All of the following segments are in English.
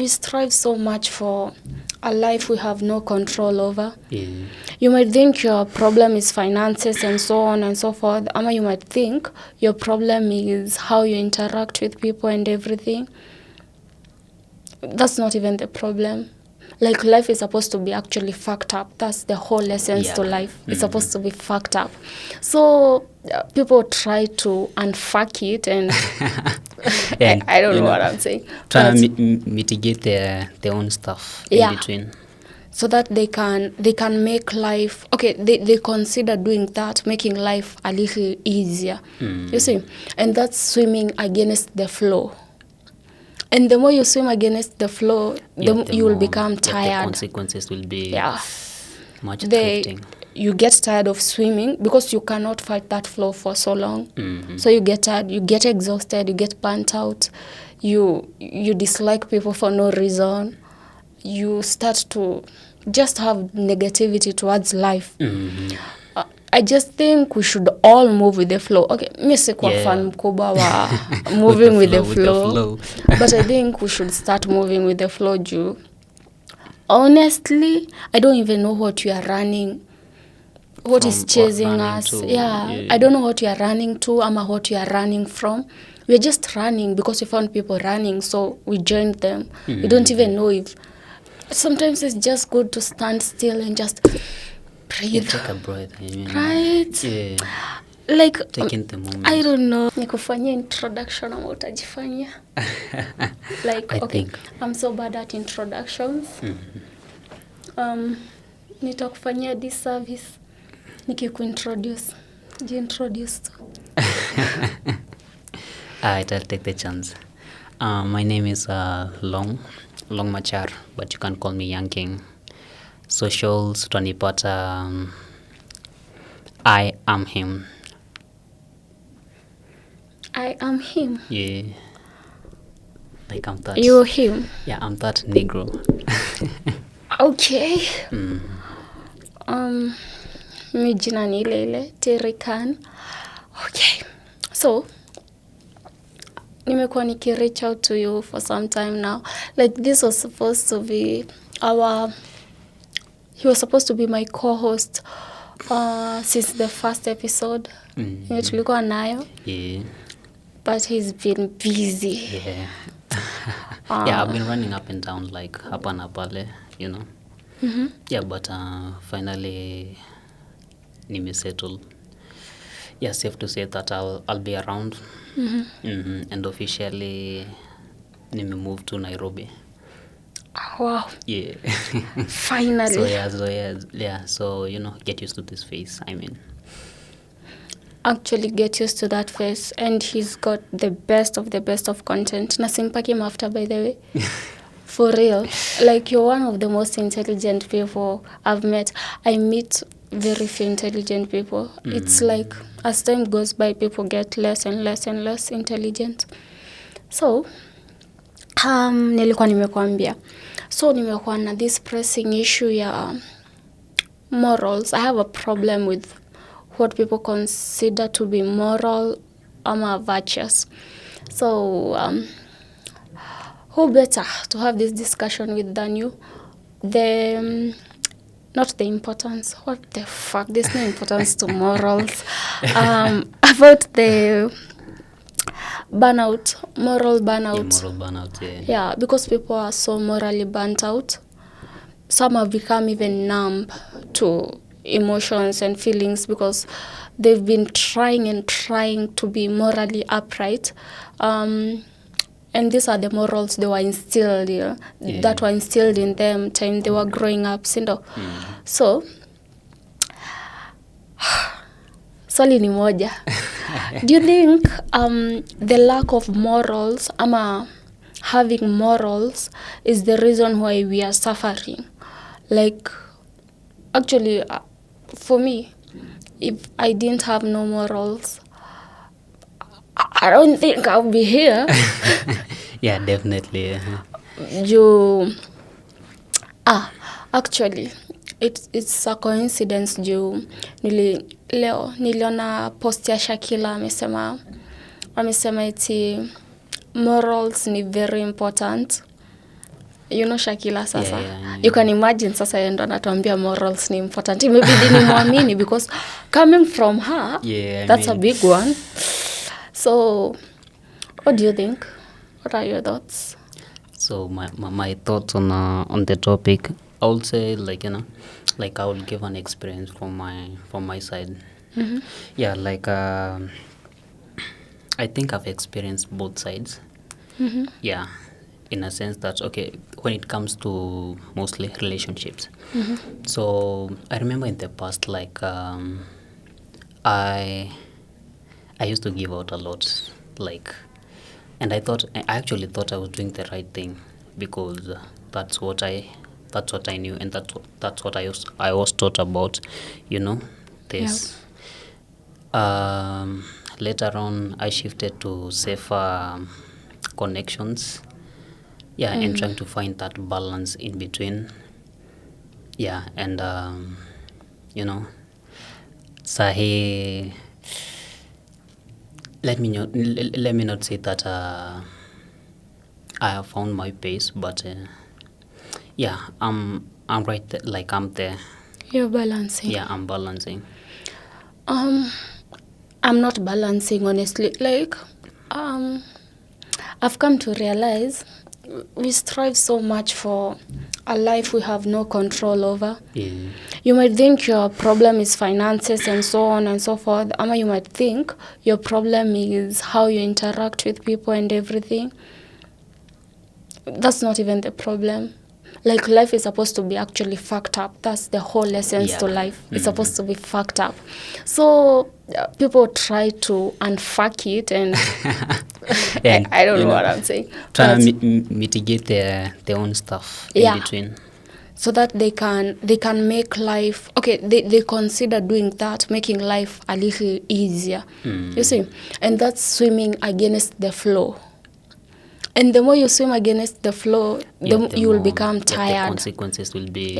we strive so much for a life we have no control over. Yeah. You might think your problem is finances and so on and so forth. Or you might think your problem is how you interact with people and everything. That's not even the problem. Like, life is supposed to be actually fucked up. That's the whole essence to life. It's supposed to be fucked up. So people try to unfuck it, and I don't know what I'm saying. Try and mitigate their own stuff in between. So that they can make life, okay, they consider doing that, making life a little easier. You see? And that's swimming against the flow. And the more you swim against the flow, you will become tired. The consequences will be much drifting. You get tired of swimming because you cannot fight that flow for so long. So you get tired, you get exhausted, you get burnt out, you dislike people for no reason. You start to just have negativity towards life. I just think we should all move with the flow. Okay, mi sikuwa fan mkubwa wa moving with the flow. But I think we should start moving with the flow, Ju. Honestly, I don't even know what you are running. What is chasing us? I don't know what you are running to or what you are running from. We're just running because we found people running, so we joined them. We don't even know if... Sometimes it's just good to stand still and just... breathe. Take a breath. Right? Yeah. Like, taking the moment. I don't know. Nikufanyia introduction ama utajifanyia? Like, okay, I'm so bad at introductions. Nitakufanyia this service. Nikikuintroduce. Introduce to. I'll take the chance. My name is Long Machar, but you can call me Young King. Socials, utanipata I am him. I am him. Yeah. Like I'm that. You're him. Yeah, I'm that Negro. Okay. Mi jina ni ile Terikan. Okay. So, nimekuwa reach out to you for some time now. Like, this was supposed to be he was supposed to be my co-host since the first episode. Tulikuwa nayo. Yeah. But he's been busy. Yeah. Yeah, I've been running up and down like hapa na pale, you know. Yeah, but finally nimesettle. Yeah, safe to say that I'll be around. And officially nime-move to Nairobi. Wow. Yeah. Finally. So you know, get used to this face. I mean, actually get used to that face, and he's got the best of content. Na simpaki mafuta, by the way. For real. Like, you're one of the most intelligent people I've met. I meet very few intelligent people. It's like as time goes by, people get less and less and less intelligent. So nilikuwa nimekuambia. So nimekuwa na this pressing issue ya morals. I have a problem with what people consider to be moral or virtuous. So who better to have this discussion with than you? Not the importance. What the fuck? There's no importance to morals. About the moral burnout. Yeah, moral burnout, yeah. Yeah, because people are so morally burnt out. Some have become even numb to emotions and feelings because they've been trying to be morally upright. And these are the morals they were instilled, that were instilled in them time they were growing up. So, swali ni moja. Do you think the lack of morals, having morals, is the reason why we are suffering? Like, actually, for me, if I didn't have no morals, I don't think I'll be here. Yeah, definitely. Actually, it's a coincidence. Niliona post ya Shakila amesema eti morals ni very important You know Shakila sasa. Yeah. You can imagine sasa yeye ndo anatuambia morals ni important. Imebidi ni muamini because coming from her, that's a big one. So, what do you think? What are your thoughts? So my thoughts on the topic, I would say like I would give an experience from my side. Yeah, like I think I've experienced both sides. Yeah, in a sense that okay, when it comes to mostly relationships. So I remember in the past, like I used to give out a lot, like, and I actually thought I was doing the right thing because that's what I knew, and that's what I was taught about, this. Later on, I shifted to safer connections, and trying to find that balance in between. And sahi, let me not say that I have found my pace, but I'm right there, like I'm there. You're balancing. Yeah, I'm balancing. I'm not balancing, honestly. Like, I've come to realize we strive so much for a life we have no control over. Yeah. You might think your problem is finances and so on and so forth. Ama you might think your problem is how you interact with people and everything. That's not even the problem. Like, life is supposed to be actually fucked up. That's the whole essence to life. It's supposed to be fucked up. So people try to unfuck it, and I don't know what I'm saying. Try to mitigate their own stuff in between. So that they can make life, okay, they consider doing that, making life a little easier. You see? And that's swimming against the flow. And the more you swim against the flow, the you will become tired. The consequences will be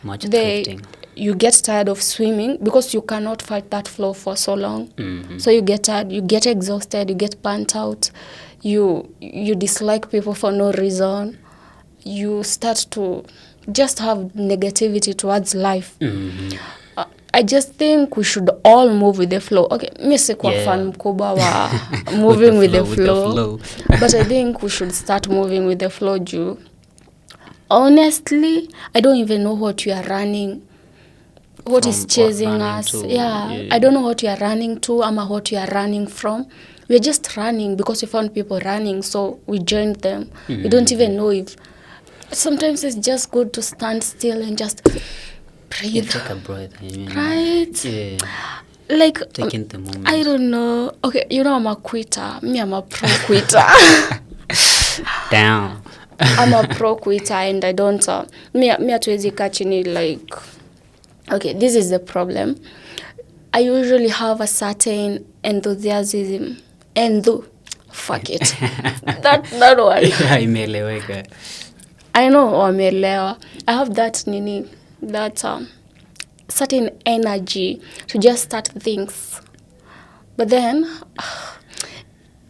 much drifting. You get tired of swimming because you cannot fight that flow for so long. So you get tired, you get exhausted, you get burnt out, you dislike people for no reason. You start to just have negativity towards life. I just think we should all move with the flow. Okay, mi sikuwa fan mkubwa wa moving with the flow. But I think we should start moving with the flow, Ju. Honestly, I don't even know what you are running, what is chasing us. I don't know what you are running to or what you are running from. We're just running because we found people running, so we joined them. We don't even know if... Sometimes it's just good to stand still and just... breathe. Take a breath. Right? Yeah. Like, taking the moment. I don't know. Okay, I'm a quitter. Me, I'm a pro quitter. Down. I'm a pro quitter, and I don't... me hatuwezi kaa chini, like... Okay, this is the problem. I usually have a certain enthusiasm. Fuck it. that one. Imeeleweka. I know, wameelewa. I have that certain energy to just start things. But then,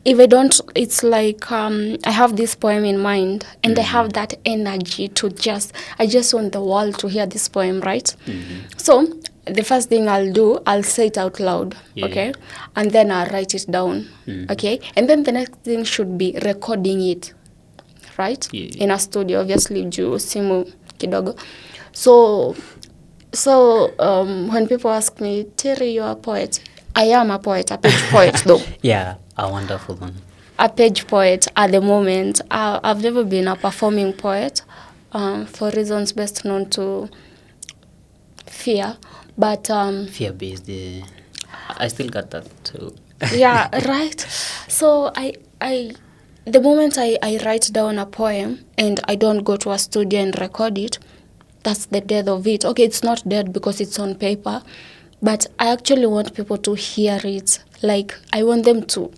if I don't, it's like I have this poem in mind, and I have that energy to I just want the world to hear this poem, right? So, the first thing I'll do, I'll say it out loud, okay? And then I'll write it down, okay? And then the next thing should be recording it, right? In a studio, obviously, juu simu kidogo. So when people ask me, Terry, you're a poet. I am a poet, a page poet though. Yeah, a wonderful one. A page poet at the moment. I've never been a performing poet for reasons best known to fear. But fear-based, I still got that too. Yeah, right. So the moment I write down a poem and I don't go to a studio and record it, that's the death of it. Okay, it's not dead because it's on paper, but I actually want people to hear it. Like, I want them to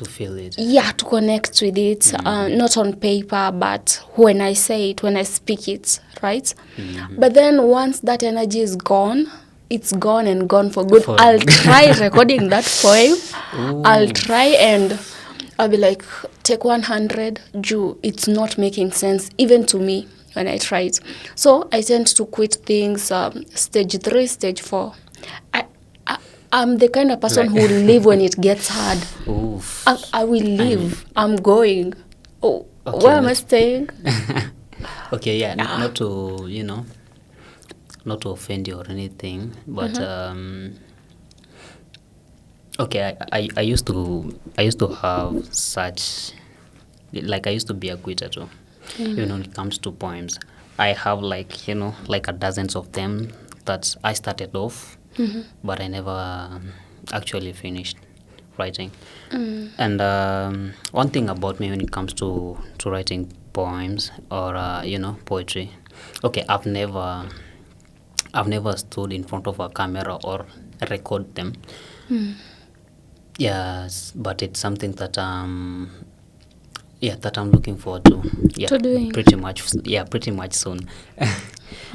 feel it. Yeah, to connect with it. Not on paper, but when I say it, when I speak it, right? But then once that energy is gone, it's gone and gone for good. I'll try recording that poem. I'll try and I'll be like, take 100 juu it's not making sense even to me when I try it. So I tend to quit things stage 3, stage 4. I'm the kind of person who will leave when it gets hard. Oof. I will leave. I'm going. Oh, Okay, where am I staying? Okay, yeah, not to, not to offend you or anything, but okay, I used to have such, like, I used to be a quitter too. Even when it comes to poems, I have like like a dozens of them that I started off, but I never actually finished writing. And one thing about me when it comes to writing poems or poetry, okay, I've never stood in front of a camera or record them. Yes, but it's something that that I'm looking forward to. Yeah, To doing. pretty much soon.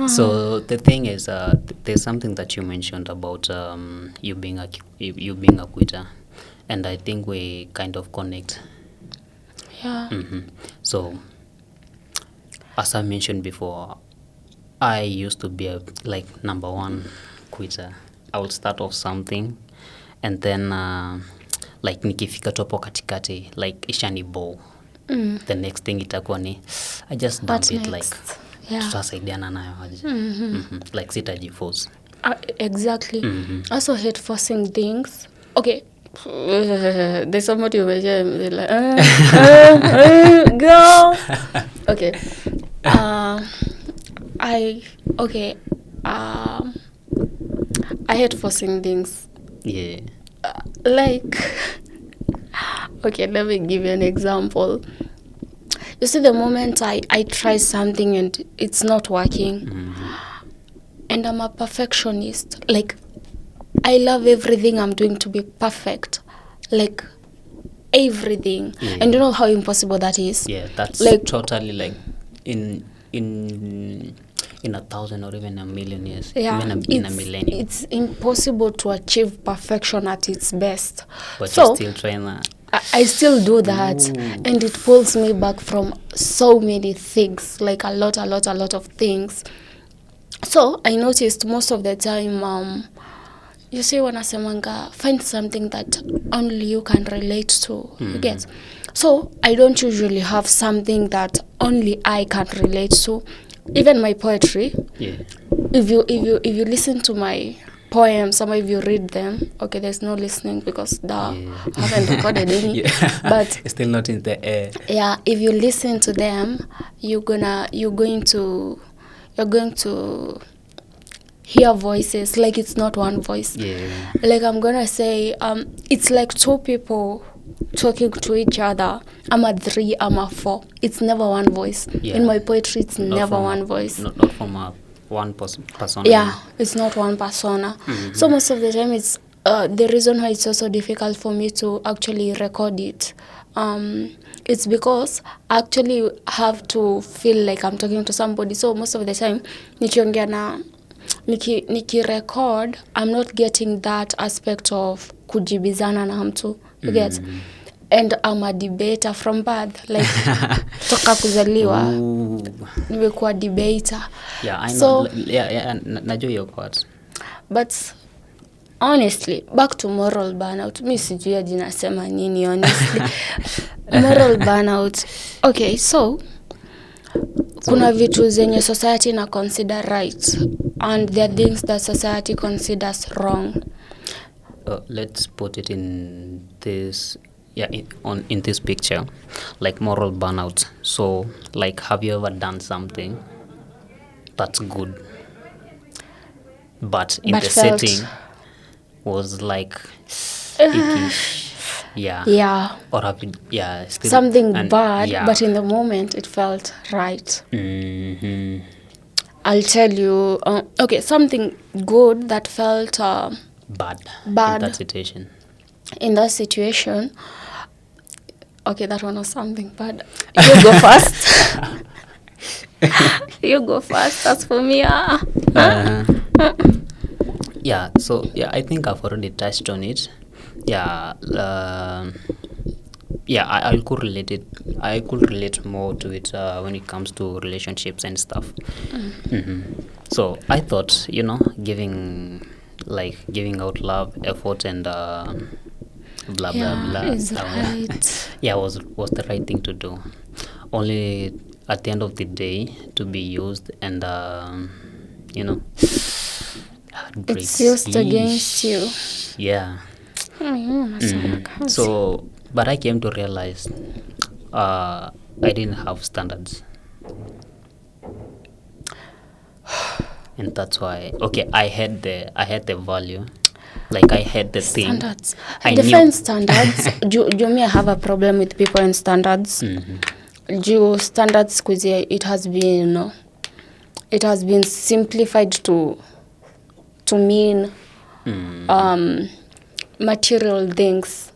So the thing is, there's something that you mentioned about you being a quitter, and I think we kind of connect. Yeah. So, as I mentioned before, I used to be a number one quitter. I would start off something, and then like nikifika tu hapo katikati, like ishani bow. The next thing itakuwa ni I just dump What it, next? like Yeah. tutasaidiana nayo aje. Like sitajiforce. Exactly. I also hate forcing things. Okay. There's somebody over here like, girl. Okay. I hate forcing things. Yeah. Like, okay, let me give you an example. You see, the moment I try something and it's not working, and I'm a perfectionist, like, I love everything I'm doing to be perfect, like everything. Yeah. And you know how impossible that is? Yeah, that's like totally like in 1,000 or even a million years. Yeah, Even in a millennium. it's impossible to achieve perfection at its best. But So you're still trying that. I still do that. Ooh. And it pulls me back from so many things, like a lot of things. So I noticed most of the time, you see, wanasemanga, find something that only you can relate to. You get? So I don't usually have something that only I can relate to. Even my poetry. Yeah. If you listen to my poems, some of you read them. Okay, there's no listening because I haven't recorded any. But it's still not in the air. Yeah, if you listen to them, you're going to hear voices. Like, it's not one voice. Yeah. Like, I'm gonna say, it's like two people talking to each other. I'm a 3, I'm a 4. It's never one voice. Yeah. In my poetry, it's Not never from one voice. Not from one persona. Yeah, it's not one persona. So most of the time, it's the reason why it's also difficult for me to actually record it. It's because I actually have to feel like I'm talking to somebody. So most of the time, nikiongea na niki record, I'm not getting that aspect of kujibizana na mtu. You get? And I'm a debater from birth, like toka kuzaliwa nimekuwa debater. Yeah, I know. So, najua your part. But honestly, back to moral burnout. Mi sijui hadi nasema nini honestly. Moral burnout. Okay, so kuna vitu zenye society na consider right, and there are things that society considers wrong. Let's put it in this in this picture, like moral burnout. So, like, have you ever done something that's good, but in the felt setting was like ickish? Yeah. Or have you, still Something bad, yeah. but in the moment it felt right. I'll tell you. Okay, something good that felt bad in that situation. In that situation. Okay, that one was something bad. You go first. You go first. That's for me. Yeah, so I think I've already touched on it. Yeah, yeah, I could relate it. I could relate more to it when it comes to relationships and stuff. So I thought, giving out love, effort, and blah blah Yeah, blah. is right. Yeah, was the right thing to do. Only at the end of the day to be used, and you know, It's breaks. used against you. Yeah. Mm. So, but I came to realize I didn't have standards, and that's why. Okay, I had the value, like I had the thing. Standards. I Define knew. standards. Do me have a problem with people and standards? Do standards kuzi it has been simplified to mean material things.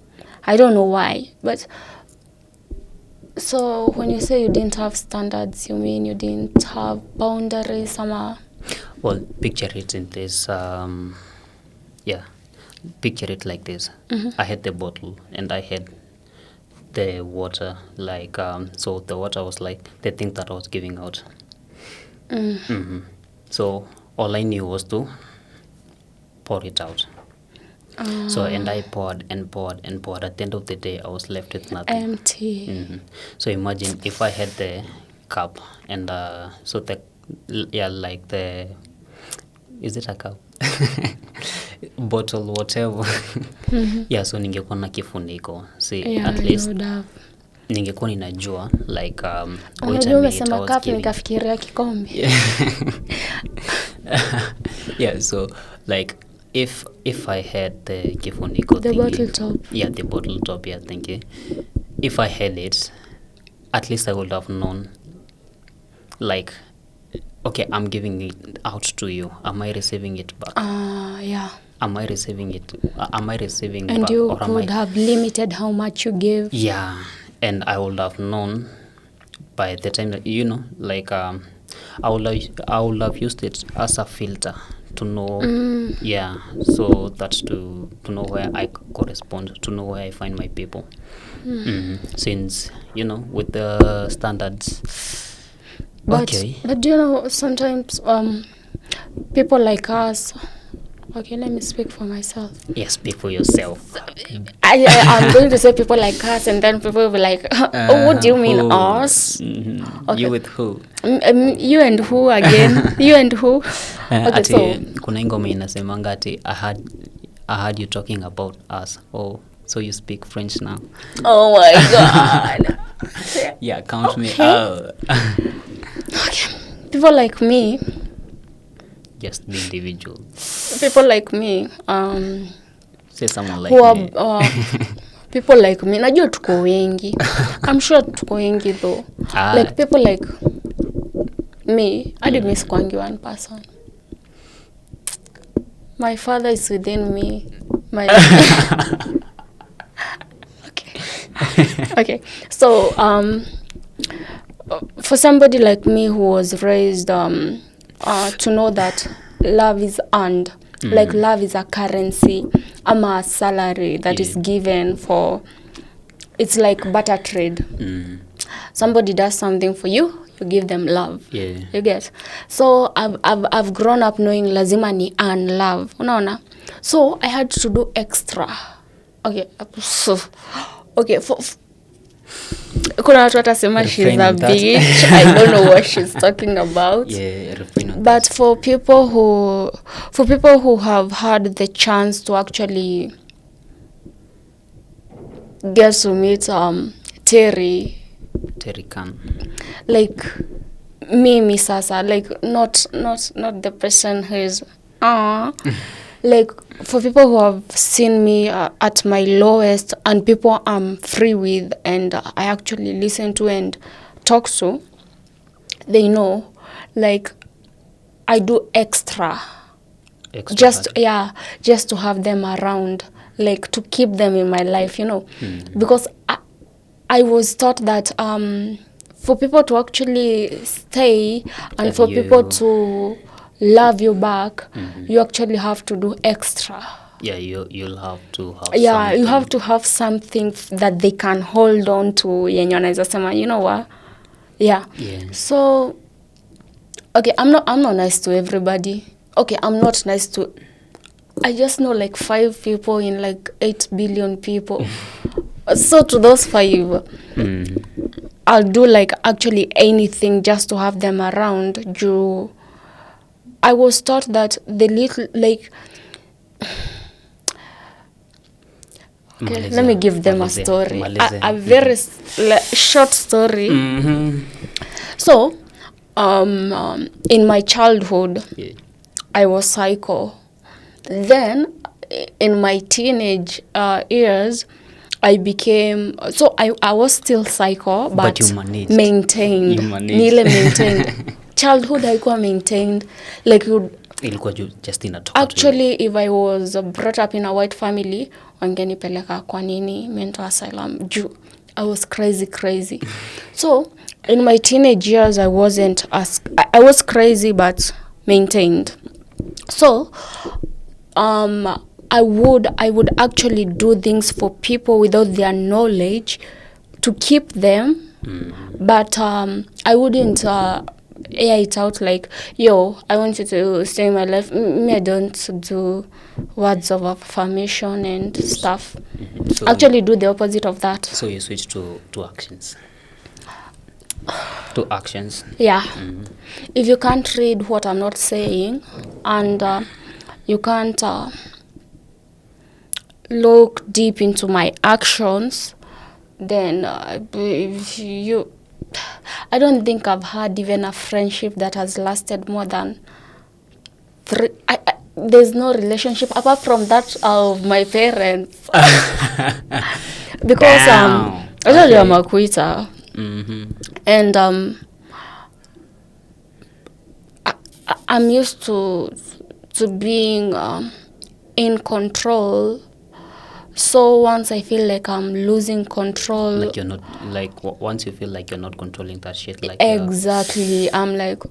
I don't know why, but so when you say you didn't have standards, you mean you didn't have boundaries somehow? Well, picture it in this. Yeah, picture it like this. I had the bottle and I had the water. Like so, the water was like the thing that I was giving out. So all I knew was to pour it out. So and I poured and poured and poured. At the end of the day, I was left with nothing. Empty. So imagine if I had the cup and so the like the is it a cup bottle whatever yeah, so ningekuwa na kifuniko, see, Yeah, at least you would have. ningekuwa ninajua like wait a Unajua minute, I umesema was cup giving. nikafikiria kikombe. Yeah, so like if I had the kifuniko The thingy, bottle top. yeah, the bottle top, yeah, thank you. If I had it, at least I would have known, like, okay, I'm giving it out to you, am I receiving it back? Yeah. Am I receiving it? Am I receiving And back, you or am could I? have limited how much you give. Yeah, and I would have known by the time that, like I would have used it as a filter to know. Yeah, so that's to know where I correspond, to know where I find my people. Since with the standards. But Okay. Sometimes people like us. Okay, let me speak for myself. Yes, speak for yourself. I'm going to say people like us, and then people will be like, oh, what do you mean who? us? Okay. You with who? You and who again? You and who? Okay, Ati, so kuna ingoma inasemanga ati I heard you talking about us. Oh, so you speak French now? oh my god. Yeah, count me Okay. out. Okay. People like me. Just the individual. People like me. Say someone like Who me. are people like me. Najua tuko wengi. I'm sure tuko wengi though. Like people like me. I did miss kwangi one person. My father is within me. My okay. So for somebody like me who was raised to know that love is earned, like love is a currency, a salary that is given for, it's like barter trade. Somebody does something for you, you give them love. Yeah. You get? So I've grown up knowing lazima ni earn love. Unaona? So I had to do extra. Okay. Okay, kuna watu watasema she's a bitch. I don't know what she's talking about. Yeah, refrain on But that. for people who have had the chance to actually get to meet Terry Khan. like Mimi sasa, like not the person who is like for people who have seen me at my lowest and people I'm free with and I actually listen to and talk to, they know like I do extra just hard. just to have them around, like to keep them in my life, because I was taught that for people to actually stay and for people to love you back, you actually have to do extra. Yeah, you'll have to have Yeah, you something. have to have something that they can hold on to yenye wanaweza sema, you know what? Yeah. So okay, I'm not nice to everybody. Okay, I'm not nice to, I just know like 5 people in like 8 billion people. So to those 5, I'll do like actually anything just to have them around. I was taught that the little, like, okay, let me give them a story. A very short story. So, in my childhood, I was psycho. Then, in my teenage years, I became, so I was still psycho, but you managed. Maintained. You managed. Nile maintained. Childhood haikuwa maintained. Like, ilikuwa just inatoka. Actually, if I was brought up in a white family, wangenipeleka kwa nini mental asylum. I was crazy. So, in my teenage years, I was crazy but maintained. So, I would actually do things for people without their knowledge to keep them, but I wouldn't air it out like, yo, I want you to stay in my life. Me, I don't do words of affirmation and stuff. So actually do the opposite of that. So you switch to actions. To actions. Yeah. If you can't read what I'm not saying, and you can't look deep into my actions, then I don't think I've had even a friendship that has lasted more than 3. There's no relationship apart from that of my parents. Because I told you I'm a quitter. And I'm used to being in control. So once I feel like I'm losing control, like you're not, like once you feel like you're not controlling that shit, like exactly, I'm like,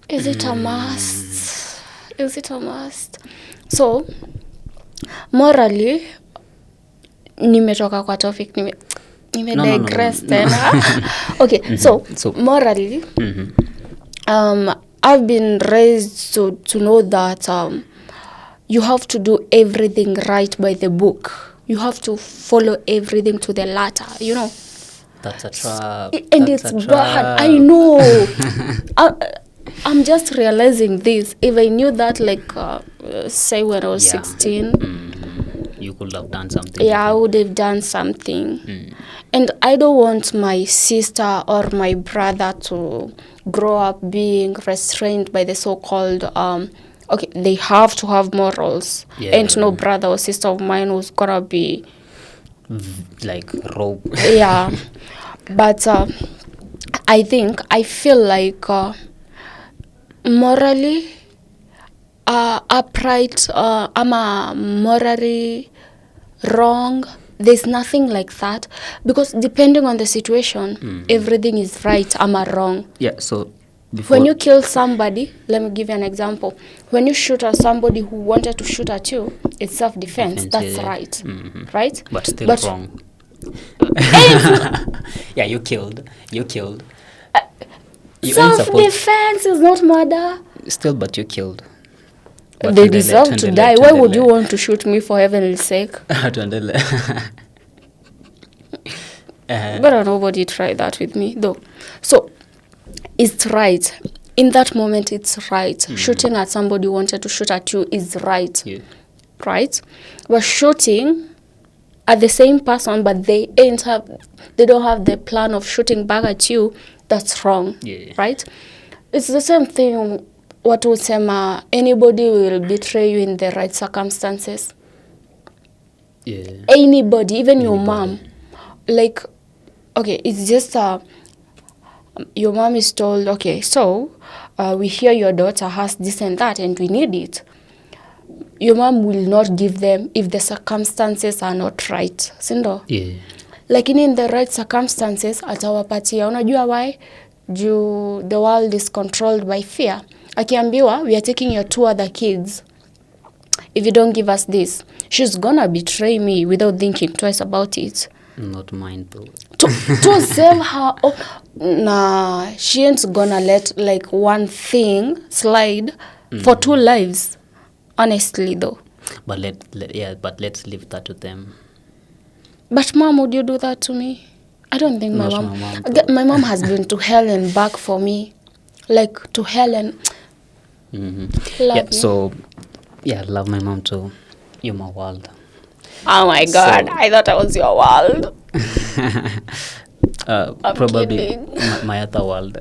is it a must? Is it a must? So morally, nimetoka kwa topic, nime digress tena. Okay, so morally, I've been raised to know that you have to do everything right by the book. You have to follow everything to the letter, you know. That's a trap. And it's bad. I know. I'm just realizing this. If I knew that, like, say when I was 16, you could have done something. Yeah, I would have done something. And I don't want my sister or my brother to grow up being restrained by the so-called okay, they have to have morals. And no brother or sister of mine who's gonna be like rogue. Yeah. But I feel like morally upright, I'm morally wrong. There's nothing like that, because depending on the situation, everything is right, I'm wrong. Yeah, so when you kill somebody, let me give you an example. When you shoot at somebody who wanted to shoot at you, it's self-defense. That's right. Right? But still wrong. Yeah, you killed. Self-defense is not murder. Still, but you killed. But they deserve to die. Why would you want to shoot me for heaven's sake? But nobody tried that with me, though. So, it's right. In that moment, it's right. Shooting at somebody who wanted to shoot at you is right. Yeah. Right? But shooting at the same person, but they don't have the plan of shooting back at you, that's wrong. Yeah. Right? It's the same thing. What would say, anybody will betray you in the right circumstances. Yeah. Anybody, even your mom. Like, okay, it's just your mom is told, okay, so we hear your daughter has this and that and we need it. Your mom will not give them if the circumstances are not right. Sindo? Yeah. Like in the right circumstances, atawapatia. Unajua why? The world is controlled by fear. Akiambiwa, we are taking your 2 other kids. if you don't give us this, she's gonna betray me without thinking twice about it. Not mine though. To save her. Nah, she ain't gonna let like one thing slide for 2 lives. Honestly though. But let's leave that to them. But mom, would you do that to me? I don't think my mom. My mom has been to hell and back for me. Like to hell and love you. So love my mom too. You're my world. Oh my god, I thought I was your world. Probably my other world.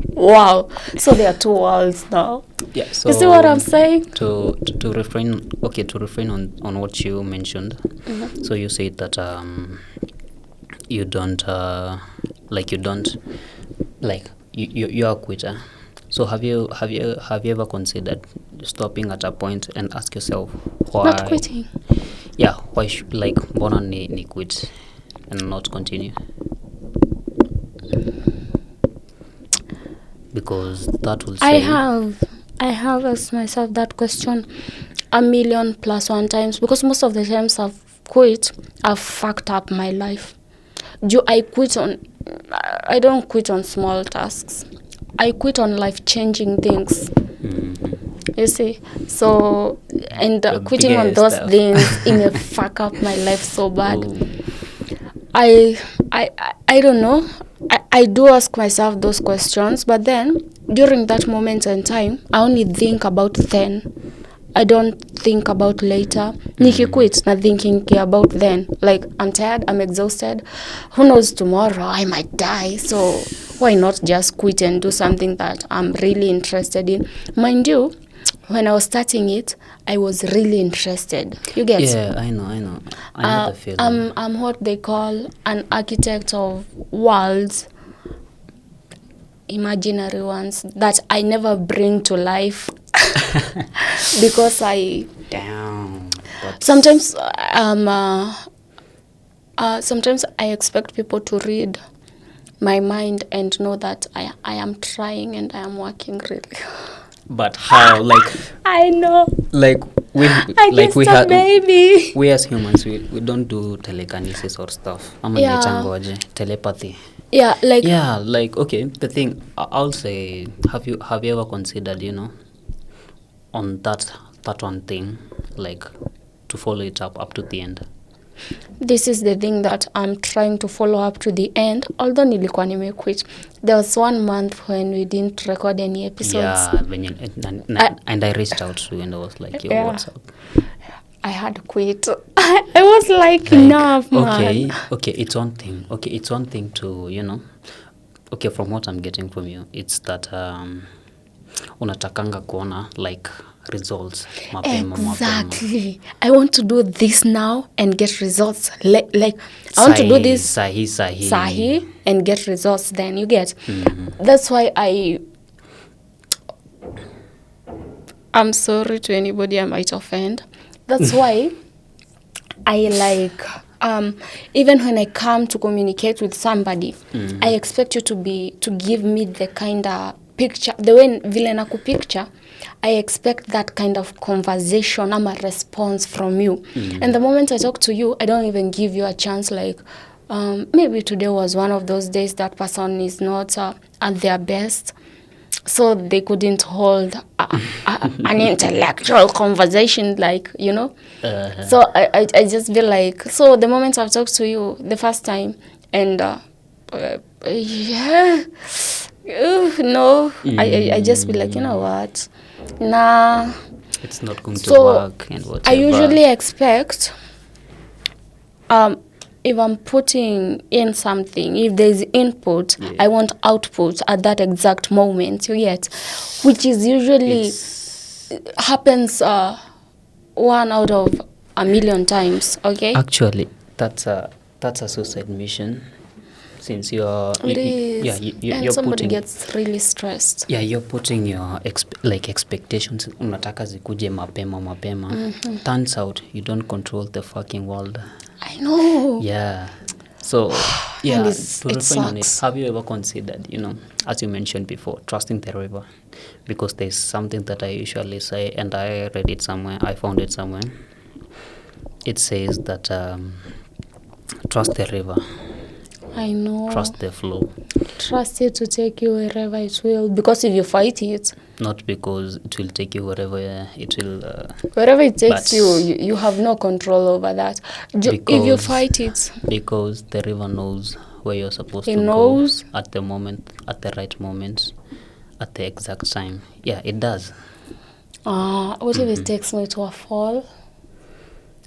Wow. So there are 2 worlds now. Yeah. So you see what I'm saying? To refrain on what you mentioned. So you said that you don't you're a quitter. So have you ever considered stopping at a point and ask yourself why? Not quitting. Yeah, why mbona ni quit and not continue? Because that will say I have asked myself that question 1,000,000+1 times, because most of the times I've quit, I've fucked up my life. I don't quit on small tasks. I quit on life-changing things. You see? So, and quitting on those things it may fuck up my life so bad. I don't know. I do ask myself those questions, but then during that moment in time, I only think about then. I don't think about later. Niki quit, not thinking about then. Like, I'm tired, I'm exhausted. Who knows, tomorrow I might die. So why not just quit and do something that I'm really interested in? Mind you, when I was starting it, I was really interested. You get? Yeah, I know. I know the feeling. I'm what they call an architect of worlds, imaginary ones that I never bring to life. Because sometimes sometimes I expect people to read my mind and know that I am trying and I am working really. But how? I know. We baby. We as humans, we don't do telekinesis or stuff. Telepathy. Yeah, okay. The thing I'll say, have you ever considered, on that one thing, to follow it up to the end? This is the thing that I'm trying to follow up to the end, although nilikuwa nimequit. There was 1 month when we didn't record any episodes. Yeah, and I reached out to you and I was like, yo, what's up? I had quit. I was like enough, man. Okay, it's one thing. Okay, it's one thing to, okay, from what I'm getting from you, it's that unatakanga kuona results mapema. Exactly. I want to do this now and get results. I want to do this sahi and get results then. You get? That's why I'm sorry to anybody I might offend. That's why I even when I come to communicate with somebody, I expect you to give me the kind of picture, the way vile nakupicture. I expect that kind of conversation, I'm a response from you. And the moment I talk to you, I don't even give you a chance maybe today was one of those days that person is not at their best. So they couldn't hold an intellectual conversation So I just feel like, so the moment I've talked to you the first time and I just be like, you know what? Nah. It's not going to work and whatever. I usually expect if I'm putting in something, if there's input, I want output at that exact moment, you get? Which is usually happens 1 out of 1,000,000 times, okay? Actually, that's a suicide mission. Since you're somebody gets really stressed. Yeah, you're putting your expectations unataka zikuje mapema. Turns out you don't control the fucking world. I know. Yeah. So Yeah, And to it refine on it, sucks. have you ever considered, as you mentioned before, trusting the river? Because there's something that I usually say, and I read it somewhere, I found it somewhere. It says that trust the river, I know. trust the flow. Trust it to take you wherever it will. Because if you fight it, Not because it will take you wherever it will. wherever it takes but you have no control over that. If you fight it, because the river knows where you're supposed it to knows. go at the moment, at the right moment, at the exact time. Yeah, it does. What if it takes me to a fall?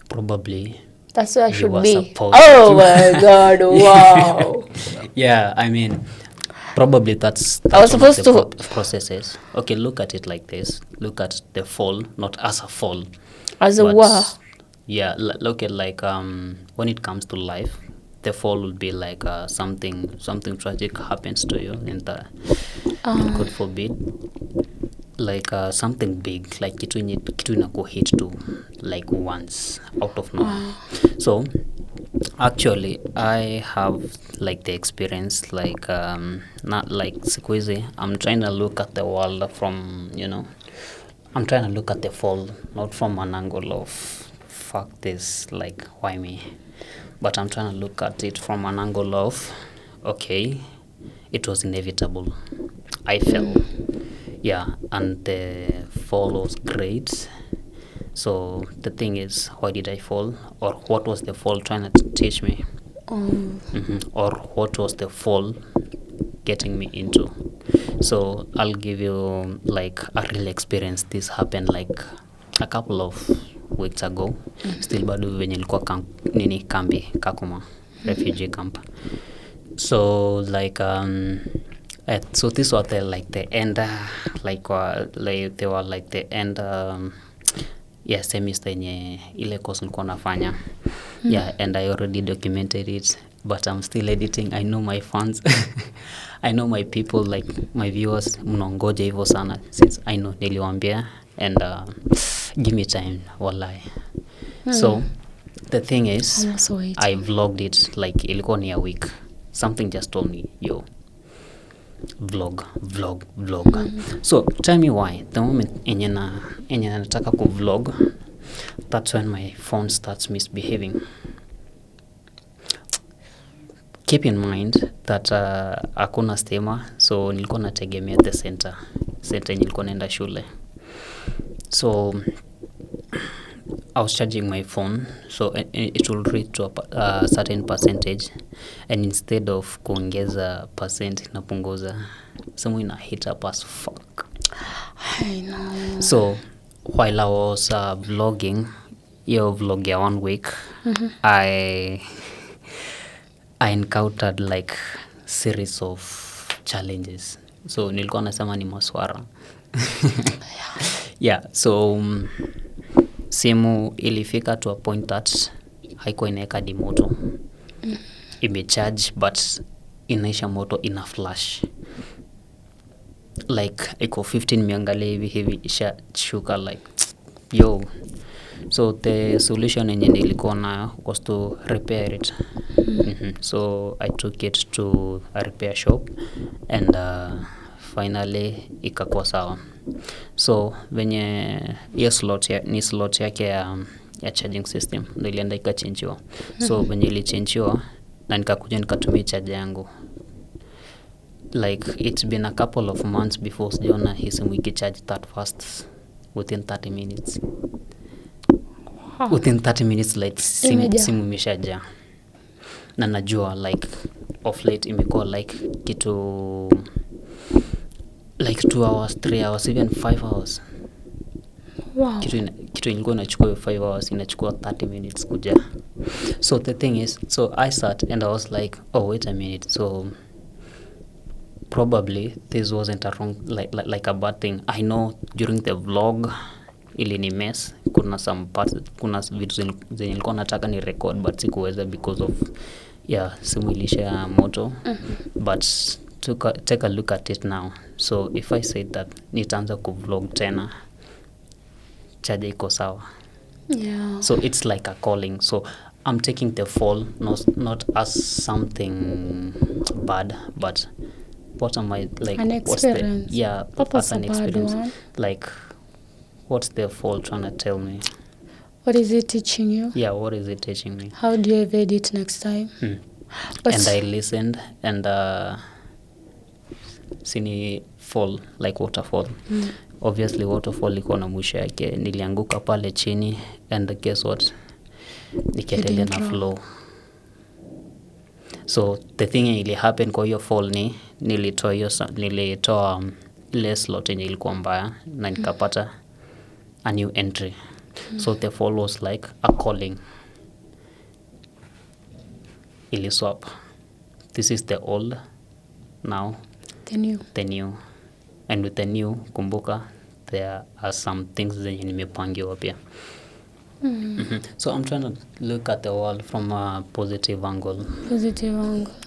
Probably. That's where I You should were be. supposed Oh to. my God! Wow. Yeah, I mean, probably that's I was one of supposed the to processes. Okay, look at it like this. Look at the fall, not as a fall. as a But war. yeah, look at like when it comes to life, the fall will be like something tragic happens to you, and God forbid, like something big, like kitu inaku hit to like once out of nowhere. So actually I have like the experience, like not like siku hizi I'm trying to look at the world from, I'm trying to look at the fall not from an angle of fuck this, like why me, but I'm trying to look at it from an angle of okay, it was inevitable, I fell. Yeah, and the fall was great. So the thing is, why did I fall, or what was the fall trying to teach me? Or what was the fall getting me into? So I'll give you like a real experience. This happened like a couple of weeks ago. Still bado venye nilikuwa nini kambi Kakuma refugee camp. So like so this was the end, like they were like the end yeah, semester yenye ile course nilikuwa nafanya. Yeah, and I already documented it, but I'm still editing. I know my fans I know my people, like my viewers mnaongoja hivyo sana, since I know niliwaambia, and give me time wallahi. So the thing is, I vlogged it like ilikuwa ni a week. Something just told me, yo, vlog. So tell me why the moment enye nataka ku vlog, that's when my phone starts misbehaving. Keep in mind that hakuna stima, so nilikuwa nategemea the center nilikuwa naenda shule. So I was charging my phone, so it will reach to a certain percentage, and instead of kuongeza percent napunguza, simu ina hit up as fuck. I know. So while I was vlogging, your vlog ya 1 week, I encountered like series of challenges. So nilikuwa nasema ni maswara. Yeah, so simu ilifika to a point that haikuwa inaeka di moto. Imecharge but inaisha moto, ina flash. Like iko 15 miangalia hivi isha shuka, like yo. So the solution yenye nilikuwa nayo was to repair it. So I took it to a repair shop, and finally ikakuwa sawa. So venye hiyo slot yake ya charging system ndio ilienda ikachenjiwa. So venye ilichenjiwa na nikakuja nikatumia charger yangu, like it's been a couple of months before sijaona hii simu ikicharge that fast within 30 minutes. Within 30 minutes like simu imeshajaa. Na najua like of late imekuwa like kitu like 2 hours, 3 hours, even 5 hours. Wow. Kitu ilikuwa inachukua 5 hours inachukua 30 minutes kuja. So the thing is, so I sat and I was like, oh wait a minute, so probably this wasn't a wrong, like a bad thing. I know during the vlog ili ni mess, kuna some parts, kuna vitu zenye nilikuwa nataka ni record but sikuweza because of simu ilisha moto. But take a look at it now. So if I say that nitaanza ku vlog tena, charge iko sawa. Yeah. So it's like a calling. So I'm taking the fall not as something bad, but what am I like? An What's the experience. But as that's an a bad experience? one. Like, what's the fall trying to tell me? What is it teaching you? Yeah, what is it teaching me? How do you evade it next time? But And I listened, and sini fall like waterfall. Obviously waterfall iko na mwisho yake. Nilianguka pale chini, and guess what? Nikaendelea na flow. So the thing ili happen kwa hiyo fall ni nilitoa ile slot yenye ilikuwa mbaya na nikapata a new entry. So the fall was like a calling. Ili swap. This is the old, now the new. And with the new, kumbuka, there are some things zenye nimepangiwa pia. So I'm trying to look at the world from a positive angle.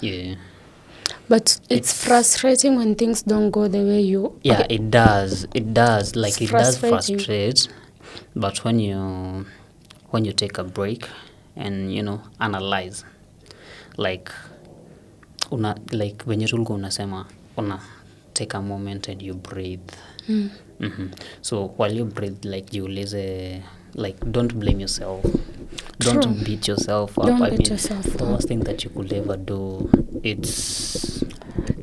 Yeah. But it's frustrating when things don't go the way you... Yeah, okay. it does. Like, it does frustrating. frustrate. But when you take a break and, analyze, like, when you unasema, take a moment and you breathe. So while you breathe, like, you lazy, like, don't blame yourself. True. Don't beat yourself up. Don't beat yourself the up. worst thing that you could ever do, it's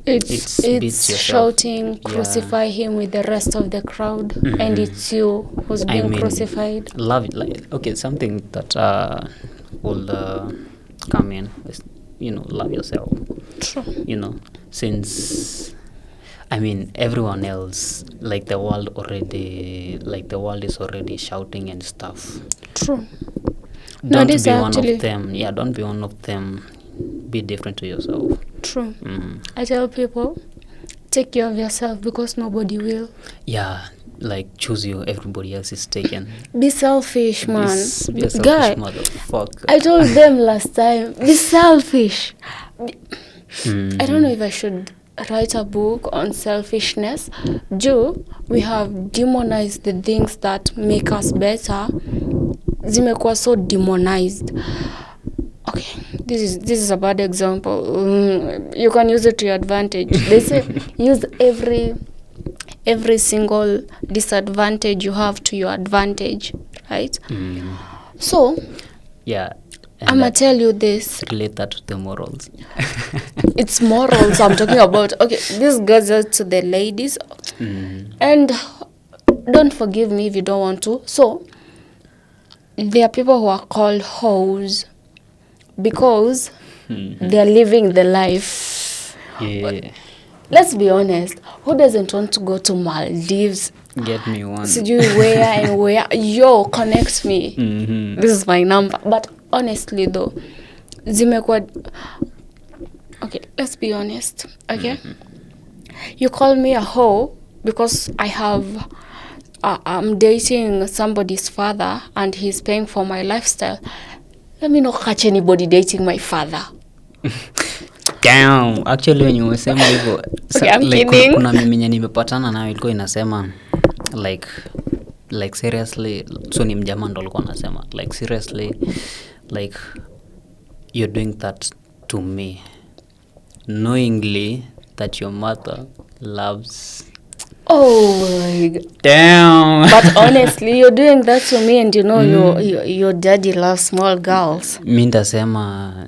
It's shouting, crucify him with the rest of the crowd, and it's you who's being crucified. Love it. Like, okay, something that will come in is, love yourself. True. Since everyone else, like, the world is already shouting and stuff. True. Don't be one of them. Yeah, don't be one of them. Be different to yourself. True. I tell people, take care of yourself because nobody will. Yeah, like, choose you. Everybody else is taken. Be selfish, man. Be a selfish guy, motherfucker. I told them last time, be selfish. I don't know if I should write a book on selfishness. We have demonized the things that make us better. Zimekuwa so demonized. Okay, this is a bad example. You can use it to your advantage. They say use every single disadvantage you have to your advantage, right? So yeah, I'm gonna tell you this. Relate that to the morals. It's morals I'm talking about. Okay, this goes out to the ladies, and don't forgive me if you don't want to. So there are people who are called hoes because they're living the life. Yeah. Let's be honest. Who doesn't want to go to Maldives? Get me one. Sijui where and where. Yo, connect me. This is my number. But honestly though, zimekuwa... Okay, let's be honest. Okay? You call me a hoe because I'm dating somebody's father and he's paying for my lifestyle. Let me not catch anybody dating my father. Damn. Actually, when you were saying hivyo, okay, I'm like, kidding. Kuna mimi nimepatana nayo ilikuwa inasema like seriously, so ni mjamaa ndo alikuwa anasema like seriously, like you're doing that to me knowingly that your mother loves... Oh my God. Damn. But honestly, you're doing that to me and your daddy loves small girls. Mi ndasema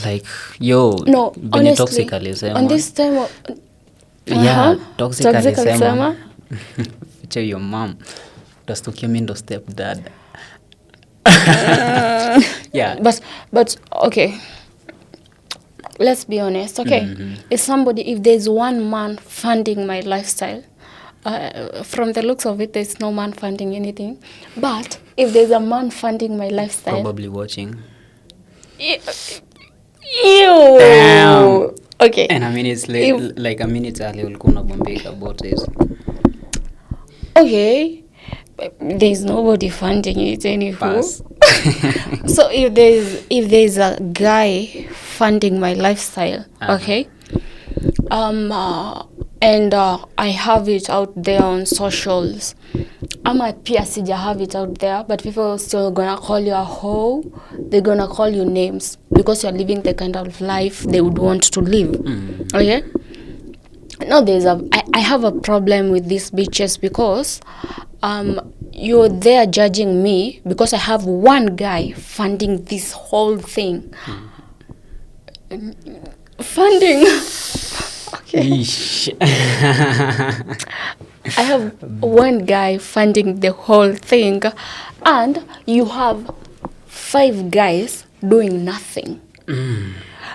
like, yo, no, honestly, toxic alisema. On this time yeah, toxic alisema. Feature your mom. Utastukia mi ndo stepdad. Yeah. But okay. Let's be honest, okay? If there's one man funding my lifestyle, from the looks of it, there's no man funding anything. But if there's a man funding my lifestyle... Probably watching. Ew! Damn. Okay. And it's like a minute early, ulikuwa unabombeka about it. Okay. There's nobody funding it anywho. Pass. So if there's a guy funding my lifestyle, okay, and I have it out there on socials. Ama pia sija have it out there, but people are still gonna call you a hoe. They're gonna call you names because you're living the kind of life they would want to live. Okay? No, I have a problem with these bitches because you're there judging me because I have one guy funding this whole thing. Funding. Okay. I have one guy funding the whole thing, and you have 5 guys doing nothing.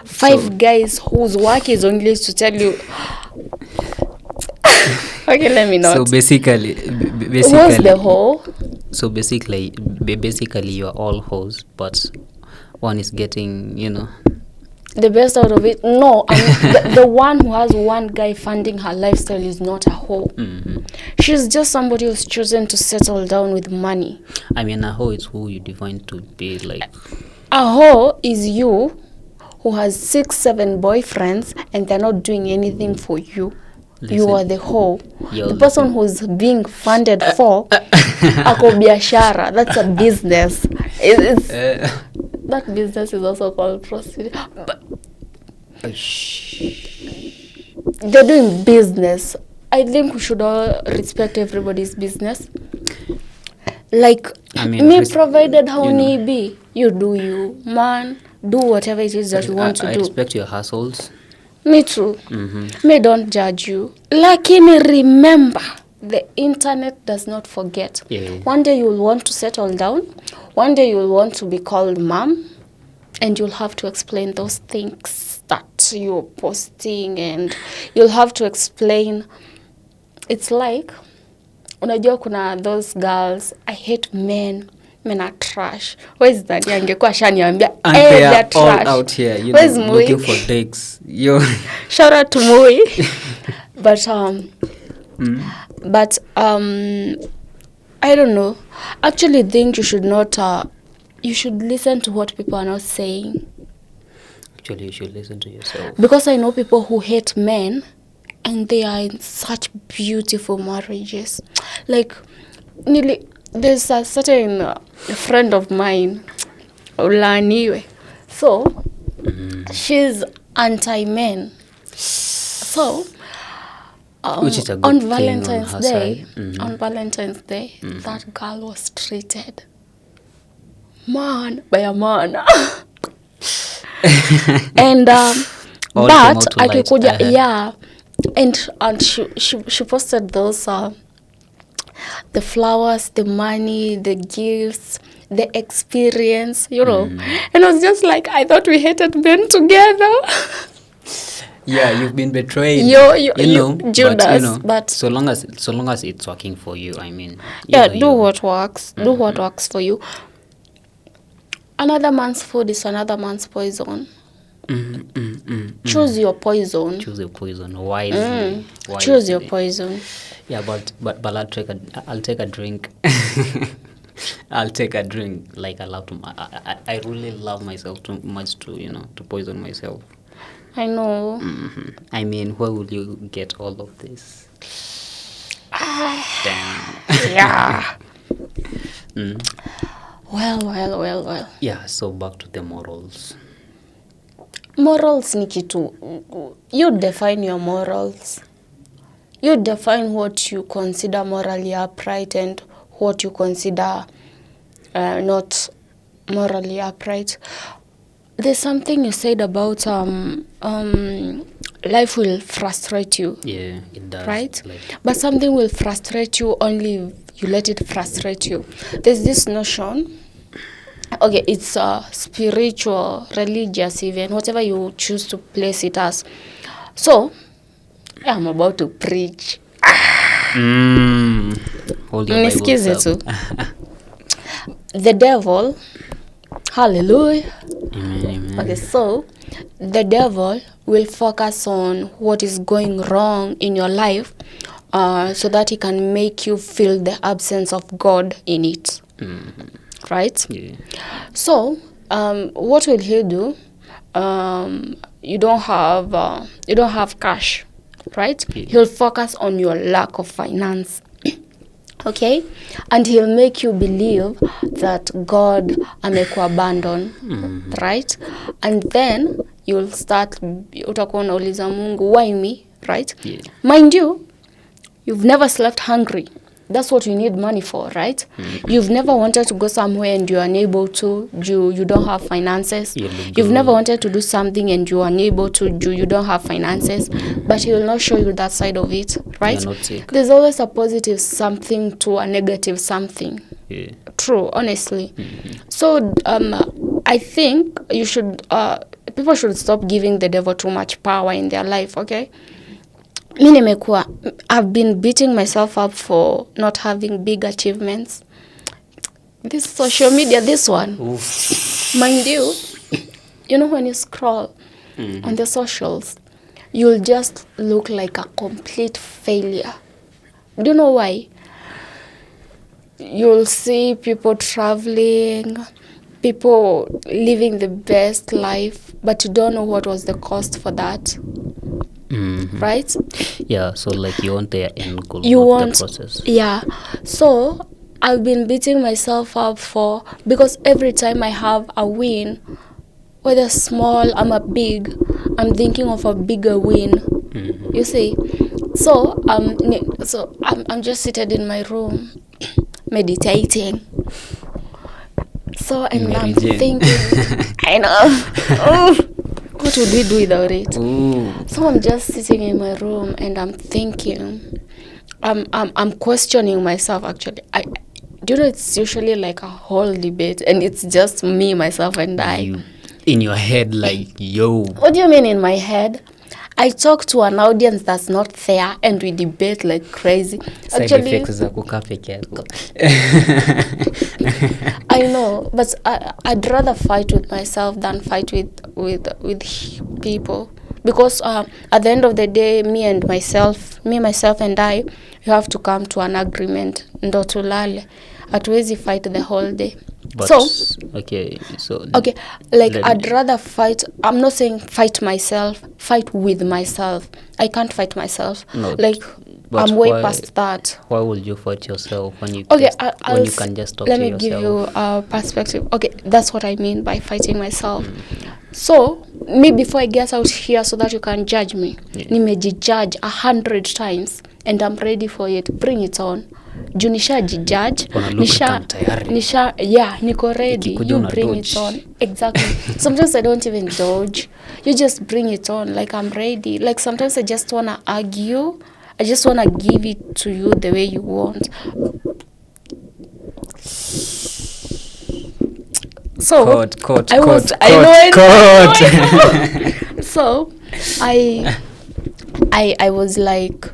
5 guys whose work is only to tell you. Okay, let me not. So basically, what's the whole? So basically, you're all hoes, but one is getting, the best out of it. No, the one who has one guy funding her lifestyle is not a hoe. She's just somebody who's chosen to settle down with money. I mean, a hoe is who you define to be like. A hoe is you who has 6-7 boyfriends and they're not doing anything for you. You are the hoe. The person who's being funded for ako biashara. That's a business. That business is also called prostitution. They're doing business. I think we should all respect everybody's business. Like, me provided how need be. You do you. Man, do whatever it is that you want to do. I respect your hustles. Me too. Me don't judge you. Lakini remember, the internet does not forget. One day you'll want to settle down. One day you'll want to be called mom. And you'll have to explain those things that you're posting. And you'll have to explain. It's like, unajua kuna those girls, I hate men. Men are trash. Where is that? Yangekuwa shaniambia, they are they're trash. All out here, Where's looking for dicks. Shout out to Mui. But I don't know. Actually, think you should not. You should listen to what people are not saying. Actually, you should listen to yourself. Because I know people who hate men, and they are in such beautiful marriages. Like, there's a certain friend of mine, Olaniwe. So, she's anti-men. So, which is a good on thing Valentine's on her Day, side. on Valentine's Day, that girl was treated by a man. And but akikuja, yeah, and she posted those the flowers, the money, the gifts, the experience, And I was just like, I thought we hated men together. Yeah, you've been betrayed. You Judas, but so long as it's working for you, I mean. Do what works. Do what works for you. Another man's food is another man's poison. Choose your poison. Choose your poison wisely. Choose your poison. Yeah, but I'll take a drink. I'll take a drink. Like, I really love myself too much to poison myself. I know. I mean, where will you get all of this? Damn. Yeah. Well. Yeah, so back to the morals. Morals ni kitu. You define your morals. You define what you consider morally upright and what you consider not morally upright. There's something you said about life will frustrate you. Yeah, it does. Right? But something will frustrate you only if you let it frustrate you. There's this notion, okay, it's spiritual, religious even, whatever you choose to place it as. So, I'm about to preach. Hold your Bibles up. The devil, hallelujah. Amen. Okay, so the devil will focus on what is going wrong in your life so that he can make you feel the absence of God in it. Right? Yeah. So, what will he do? You don't have cash. right? He'll focus on your lack of finance. Okay, and he'll make you believe that God amekuabandon, right? And then you'll start, utakuwa unauliza Mungu, why me, right? Mind you, you've never slept hungry. That's what you need money for, right? You've never wanted to go somewhere and you're unable to, you don't have finances. You've never wanted to do something and you're unable to, you don't have finances. But he will not show you that side of it, right? You're not sick. There's always a positive something to a negative something. Yeah. True, honestly. So I think you should, people should stop giving the devil too much power in their life, okay? I've been beating myself up for not having big achievements. This social media, this one. Oof. Mind you, you know when you scroll on the socials, you'll just look like a complete failure. Do you know why? You'll see people traveling, people living the best life, but you don't know what was the cost for that. Right? Yeah, so like you want their end goal, you not want the process. Yeah, so I've been beating myself up because every time I have a win, whether small or big, I'm thinking of a bigger win. You see, so I'm just seated in my room meditating. So and I'm thinking, I know. What would we do without it? So I'm just sitting in my room and I'm thinking, I'm questioning myself actually. Do you know it's usually like a whole debate and it's just me, myself and I. You, in your head, like, yo. What do you mean in my head? I talk to an audience that's not there and we debate like crazy. Actually, I know, but I'd rather fight with myself than fight with people, because at the end of the day, myself and I, you have to come to an agreement. Ndo tulale. Hatuwezi fight the whole day. But, okay, like I'd rather fight. I'm not saying fight myself, fight with myself. I can't fight myself. No, like I'm way past that. Why would you fight yourself when you when you can just talk to yourself? Let me give you a perspective. Okay, that's what I mean by fighting myself. So me, before I get out here so that you can judge me, nimejijudge 100 times and I'm ready for it. Bring it on. Juu nishajijudge, niko ready. You bring it on. Exactly. Sometimes I don't even dodge. You just bring it on. Like I'm ready. Like sometimes I just want to argue. I just want to give it to you the way you want. So So I was like,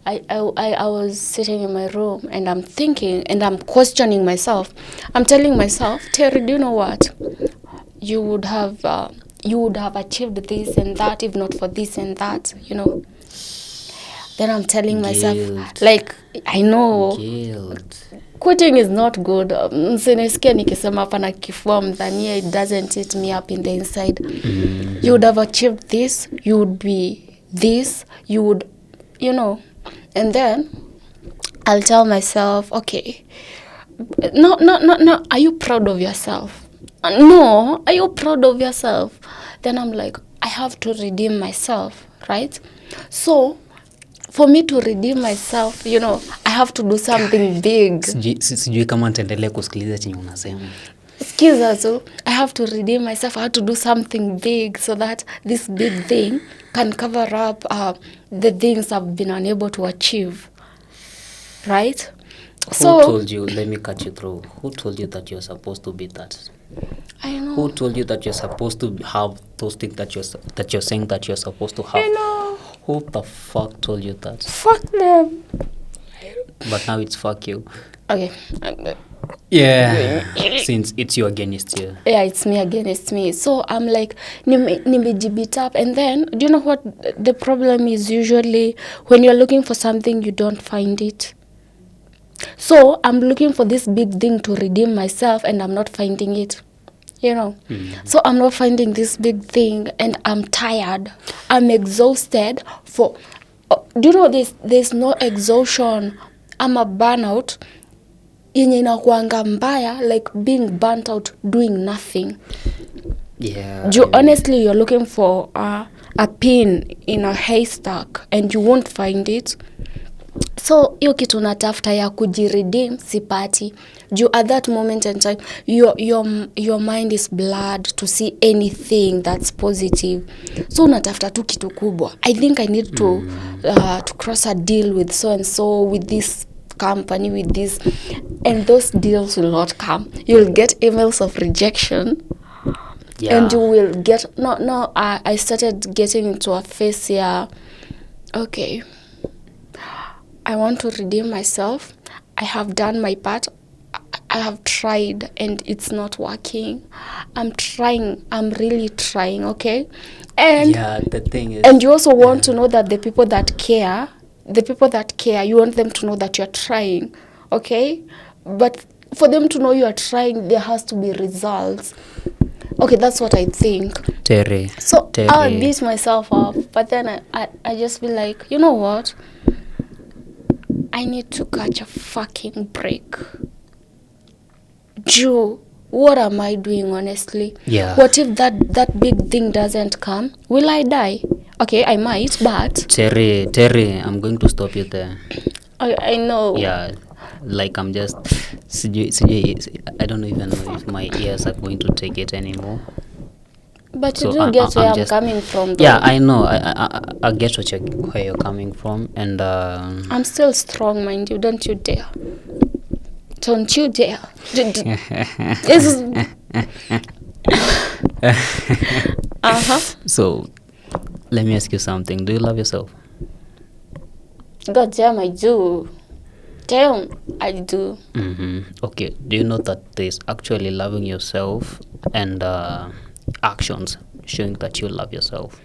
I was sitting in my room and I'm thinking and I'm questioning myself. I'm telling myself, Terry, do you know what? You would have achieved this and that if not for this and that, you know. Then I'm telling myself, like, I know quitting is not good. Msinisikia nikisema hapa na kifua mdhania, it doesn't eat me up in the inside. You would have achieved this, you would be this, you would, you know. And then I'll tell myself, okay, no, are you proud of yourself? No, are you proud of yourself? Then I'm like, I have to redeem myself, right? So for me to redeem myself, you know, I have to do something big. Sijui kama nitaendelea kusikiliza chenye unasema. Excuse tu, I have to redeem myself. I have to do something big so that this big thing can cover up the things I've been unable to achieve. Right? Who told you, let me cut you through, who told you that you're supposed to be that? I know. Who told you that you're supposed to have those things that you're saying that you're supposed to have? I know. Who the fuck told you that? Fuck them. But now it's fuck you. Okay. Yeah. Since it's you against you. Yeah, it's me against me. So I'm like, nimejibit up. And then, do you know what the problem is? Usually, when you're looking for something, you don't find it. So I'm looking for this big thing to redeem myself, and I'm not finding it. You know? So I'm not finding this big thing, and I'm tired. I'm exhausted for... Do you know there's no exhaustion ama burnout yenye inakuanga mbaya, like being burnt out doing nothing. Yeah. Honestly, you're looking for a pin in a haystack and you won't find it. So hiyo kitu natafuta ya kujiredeem sipati. At that moment in time, your mind is blurred to see anything that's positive. So unatafuta tu kitu kubwa. I think I need to cross a deal with so and so, with this company, with this, and those deals will not come. You'll get emails of rejection. Yeah. And you will get I started getting into a phase here. Okay, I want to redeem myself. I have done my part. I have tried and it's not working. I'm trying. I'm really trying, okay? And yeah, the thing is, and you also want to know that the people that care, you want them to know that you're trying, okay? But for them to know you are trying, there has to be results. Okay, that's what I think. Terry. So I'll beat myself up, but then I just be like, you know what? I need to catch a fucking break. What am I doing, honestly? Yeah. What if that big thing doesn't come? Will I die? Okay, I might, but... Terry, I'm going to stop you there. I know. Yeah, like I'm just... I don't even know if my ears are going to take it anymore. But you do get where I'm coming from, though. Yeah, I know. I get where you're coming from, and... I'm still strong, mind you. Don't you dare. Don't you dare. So, let me ask you something. Do you love yourself? God damn, I do. Damn, I do. Okay. Do you know that there's actually loving yourself and actions showing that you love yourself?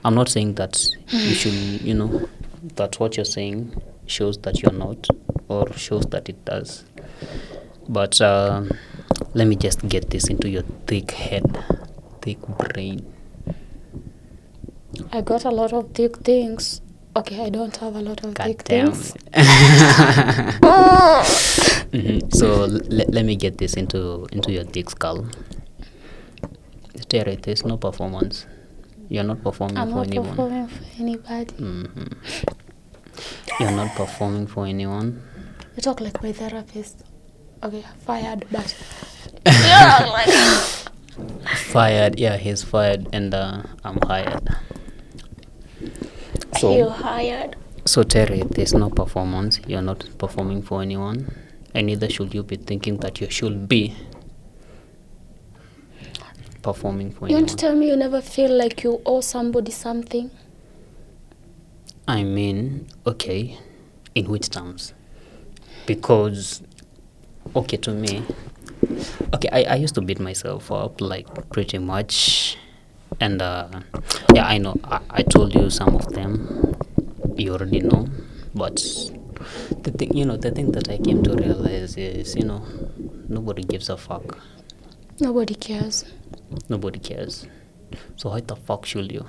I'm not saying that you should, that what you're saying shows that you're not, or shows that it does. But let me just get this into your thick head, thick brain. I got a lot of thick things. Okay, I don't have a lot of thick things. So let me get this into your thick skull. Terry, there's no performance. You're not performing for anyone. I'm not performing for anybody. You're not performing for anyone. You talk like my therapist. Okay, fired, but... yeah, like... Fired, yeah, he's fired, and I'm hired. So, you hired? So Terry, there's no performance. You're not performing for anyone, and neither should you be thinking that you should be performing for anyone. You want to tell me you never feel like you owe somebody something? I mean, okay, in which terms? Because, okay, to me, okay, I used to beat myself up, like, pretty much. And, yeah, I know, I told you some of them, you already know. But the thing that I came to realize is, nobody gives a fuck. Nobody cares. Nobody cares. So how the fuck should you?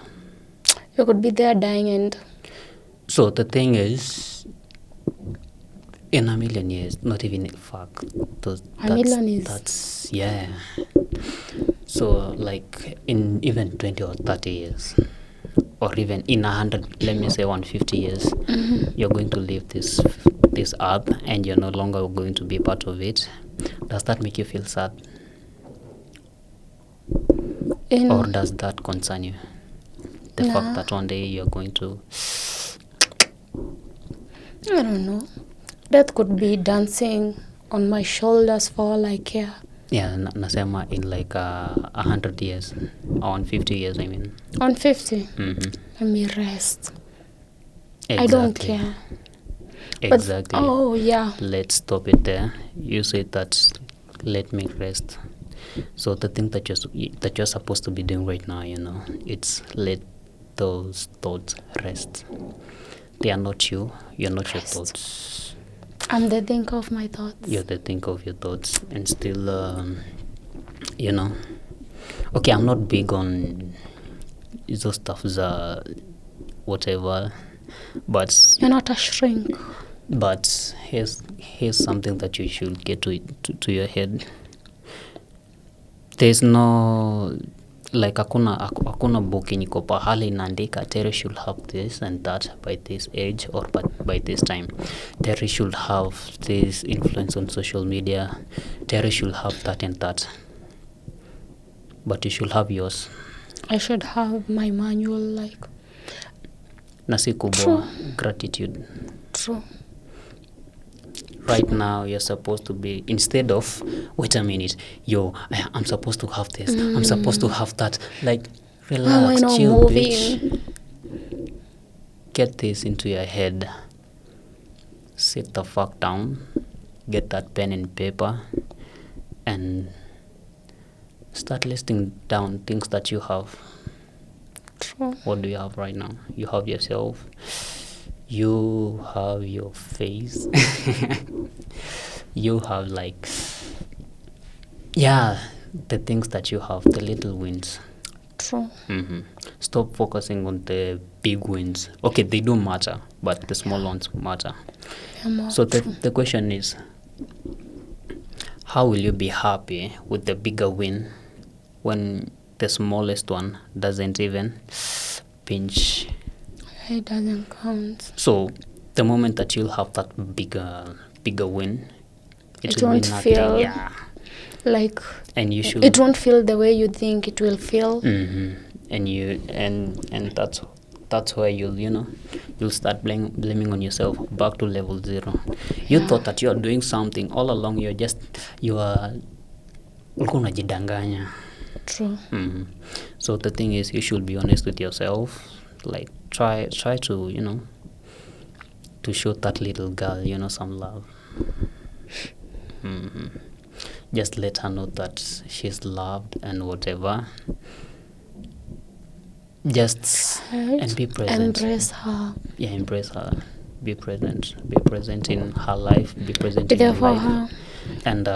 You could be there dying and... So the thing is, in a million years, not even fuck. A million years. That's, yeah. So like in even 20 or 30 years, or even in 100, let me say 150 years, you're going to leave this earth and you're no longer going to be part of it. Does that make you feel sad? Or does that concern you? The fact that one day you're going to... I don't know. Death could be dancing on my shoulders for all I care. Yeah, nasema in like 100 years, or 150 years, I mean. 150? Let me rest. Exactly. I don't care. Exactly. But, oh, yeah. Let's stop it there. You said that, let me rest. So the thing that you're supposed to be doing right now, it's let those thoughts rest. They are not you. You're not your thoughts. I'm the thinker of my thoughts. You're the thinker of your thoughts. And still, okay, I'm not big on those stuff, whatever, But You're not a shrink. but here's something that you should get to your head. There's no like hakuna book yenye iko pahali inaandika Terry should have this and that by this age or by this time. Terry should have this influence on social media. Terry should have that and that. But you should have yours. I should have my manual, like. Na si kubwa gratitude. True. Right now you're supposed to be, instead of wait a minute, I'm supposed to have this, I'm supposed to have that, like relax, chill, bitch. Get this into your head. Sit the fuck down, get that pen and paper, and start listing down things that you have. True. What do you have right now? You have yourself. You have your face. You have the things that you have, the little wins. True. Stop focusing on the big wins. Okay, they do matter, but the small ones matter. So the question is, how will you be happy with the bigger win when the smallest one doesn't even pinch? It doesn't count. So the moment that you'll have that bigger win, It will won't be nothing. feel like, and you should. It won't feel the way you think it will feel. And you and that's where you'll start blaming on yourself, back to level 0. You thought that you are doing something all along. You are ulikuwa unajidanganya. True. So the thing is, you should be honest with yourself. Like try to to show that little girl some love. Just let her know that she's loved and whatever. Just and be present. Embrace her. Yeah, embrace her. Be present. Be present in her life. Be present Be in there your for life. her. And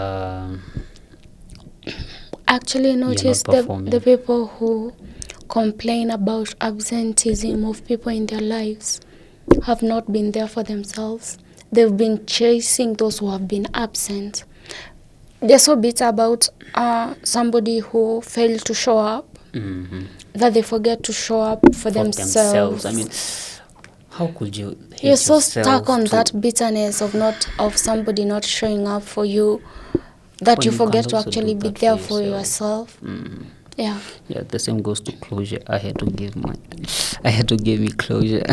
actually notice not performing. the people who complain about absenteeism of people in their lives have not been there for themselves. They've been chasing those who have been absent. They're so bitter about somebody who failed to show up that they forget to show up for themselves. I mean, how could you hate You're so yourself stuck on too? that bitterness of somebody not showing up for you that When you you forget can to also actually do be that there for for yourself. yourself. Yeah. Yeah, the same goes to closure. I had to give me closure.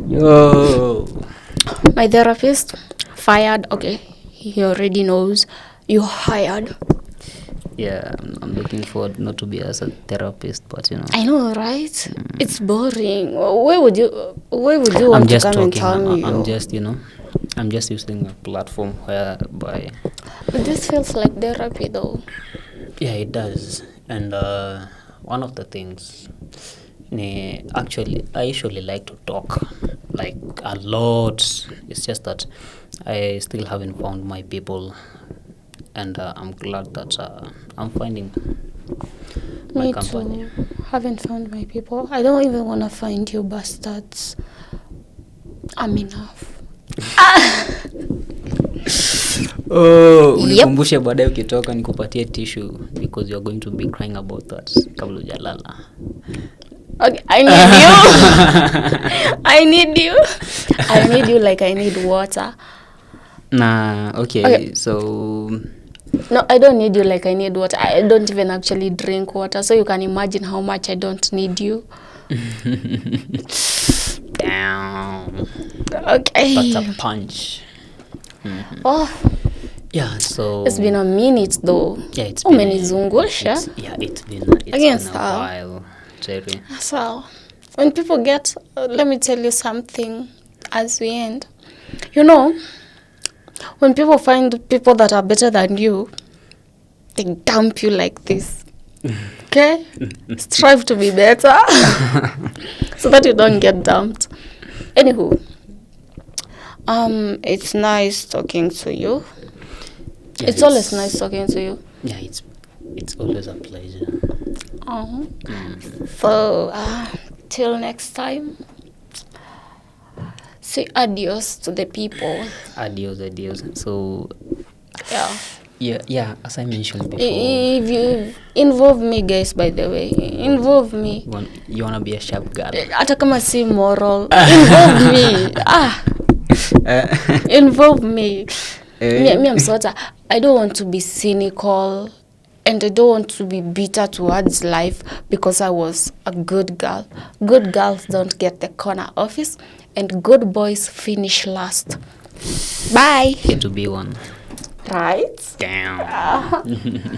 Yo. My therapist fired. Okay, he already knows you hired. Yeah, I'm looking forward not to be as a therapist, but I know, right? It's boring. Where would you want to come and tell me? I'm just using a platform whereby. But this feels like therapy, though. Yeah, it does. And one of the things, actually, I usually like to talk like a lot. It's just that I still haven't found my people, and I'm glad that I'm finding my Me company. too. Haven't found my people. I don't even want to find you bastards. I'm enough. Unikumbushe baadaye ukitoka nikupatie tissue because you're going to be crying about that kabla hujalala. Okay, I need you. I need you like I need water. Okay, so no, I don't need you like I need water. I don't even actually drink water, so you can imagine how much I don't need you. Damn. Okay. That's a punch. Oh, yeah, so it's been a minute though. Yeah, it's been umenizungusha. It's been a while, Jerry. So when people get let me tell you something as we end. You know, when people find people that are better than you, they dump you like this. Okay? Strive to be better so that you don't get dumped. Anywho, it's nice talking to you. Yeah, it's always nice talking to you. Yeah, it's always a pleasure. So Till next time, say adios to the people. Adios. So Yeah. as I mentioned before, If you involve me, guys, by the way, involve me. You wanna be a sharp girl. Hata kama si moral, involve me. Involve me. Me, I'm sort of, I don't want to be cynical, and I don't want to be bitter towards life because I was a good girl. Good girls don't get the corner office, and good boys finish last. Bye. Get to be one. Right? Damn.